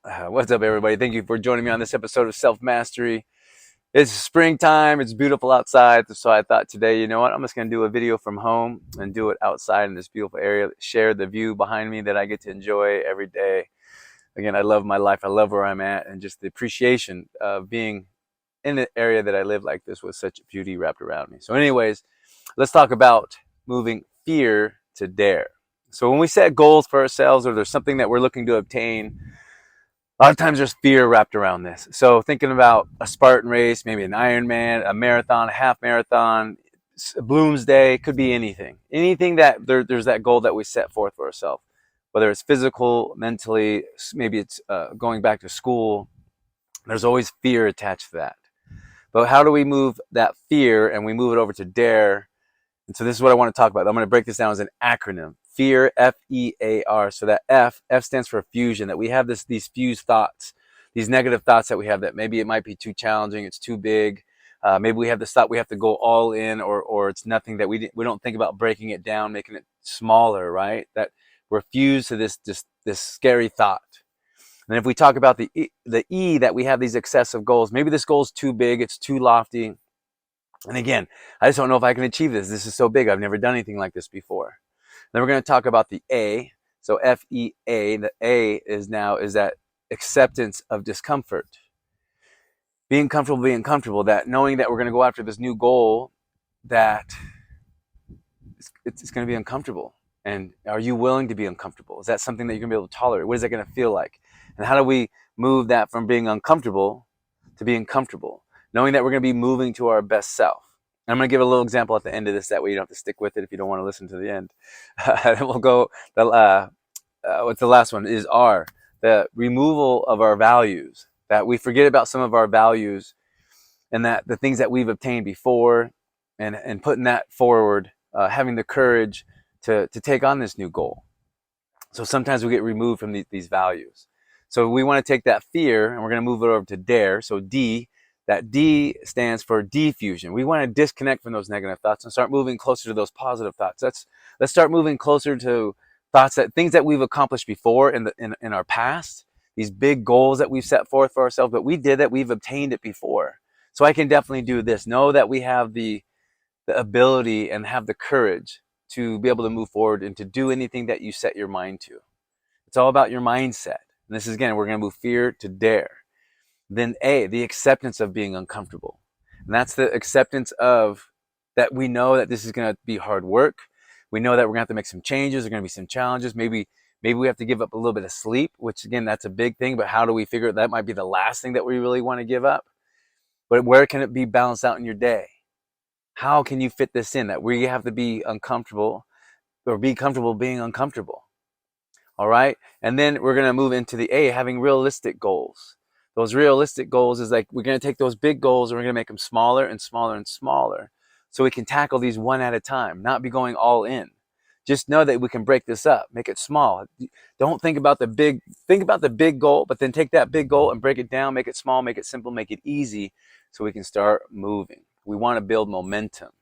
What's up, everybody? Thank you for joining me on this episode of Self Mastery. It's springtime, it's beautiful outside, so I thought today, you know what, I'm just going to do a video from home and do it outside in this beautiful area, share the view behind me that I get to enjoy every day. Again, I love my life, I love where I'm at, and just the appreciation of being in the area that I live like this with such beauty wrapped around me. So anyways, let's talk about moving fear to dare. So when we set goals for ourselves or there's something that we're looking to obtain, a lot of times there's fear wrapped around this. So thinking about a Spartan race, maybe an Ironman, a marathon, a half marathon, Bloomsday, could be anything. Anything that there's that goal that we set forth for ourselves, whether it's physical, mentally, maybe it's going back to school. There's always fear attached to that. But how do we move that fear and we move it over to dare? And so this is what I want to talk about. I'm going to break this down as an acronym. Fear, F-E-A-R. So that F stands for fusion, that we have these fused thoughts, these negative thoughts that we have that maybe it might be too challenging, it's too big. Maybe we have this thought we have to go all in, or it's nothing, that we don't think about breaking it down, making it smaller, right? That we're fused to this scary thought. And if we talk about the E, that we have these excessive goals, maybe this goal is too big, it's too lofty. And again, I just don't know if I can achieve this. This is so big. I've never done anything like this before. Then we're going to talk about the A. So F-E-A. The A is that acceptance of discomfort. Being comfortable, that knowing that we're going to go after this new goal, that it's going to be uncomfortable. And are you willing to be uncomfortable? Is that something that you're going to be able to tolerate? What is that going to feel like? And how do we move that from being uncomfortable to being comfortable? Knowing that we're going to be moving to our best self. I'm going to give a little example at the end of this. That way you don't have to stick with it if you don't want to listen to the end. We'll go, what's the last one? Is R. The removal of our values. That we forget about some of our values, and that the things that we've obtained before, and putting that forward, having the courage to take on this new goal. So sometimes we get removed from these values. So we want to take that fear and we're going to move it over to dare. So D, that D stands for diffusion. We want to disconnect from those negative thoughts and start moving closer to those positive thoughts. Let's start moving closer to things that we've accomplished before in our past, these big goals that we've set forth for ourselves, but we did that, we've obtained it before. So I can definitely do this. Know that we have the ability and have the courage to be able to move forward and to do anything that you set your mind to. It's all about your mindset. And this is, again, we're going to move fear to dare. Then A, the acceptance of being uncomfortable. And that's the acceptance of that we know that this is going to be hard work. We know that we're going to have to make some changes. There's going to be some challenges. Maybe we have to give up a little bit of sleep, which again, that's a big thing. But how do we figure that might be the last thing that we really want to give up? But where can it be balanced out in your day? How can you fit this in? That we have to be uncomfortable or be comfortable being uncomfortable. All right. And then we're going to move into the A, having realistic goals. Those realistic goals is like we're going to take those big goals and we're going to make them smaller and smaller and smaller so we can tackle these one at a time, not be going all in. Just know that we can break this up, make it small. Don't think about think about the big goal, but then take that big goal and break it down, make it small, make it simple, make it easy so we can start moving. We want to build momentum.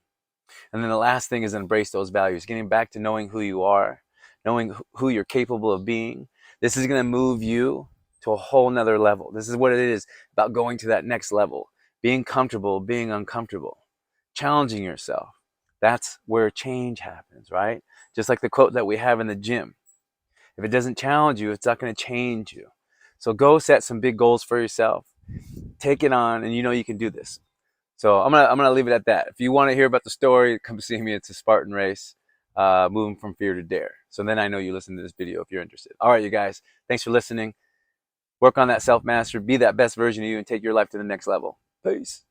And then the last thing is embrace those values, getting back to knowing who you are, knowing who you're capable of being. This is going to move you to a whole nother level. This is what it is about going to that next level, being comfortable, being uncomfortable, challenging yourself. That's where change happens, right? Just like the quote that we have in the gym. If it doesn't challenge you, it's not going to change you. So go set some big goals for yourself. Take it on, and you know you can do this. So I'm gonna leave it at that. If you want to hear about the story, come see me. It's a Spartan race, moving from fear to dare. So then I know you listen to this video if you're interested. All right, you guys, thanks for listening. Work on that self-mastery. Be that best version of you and take your life to the next level. Peace.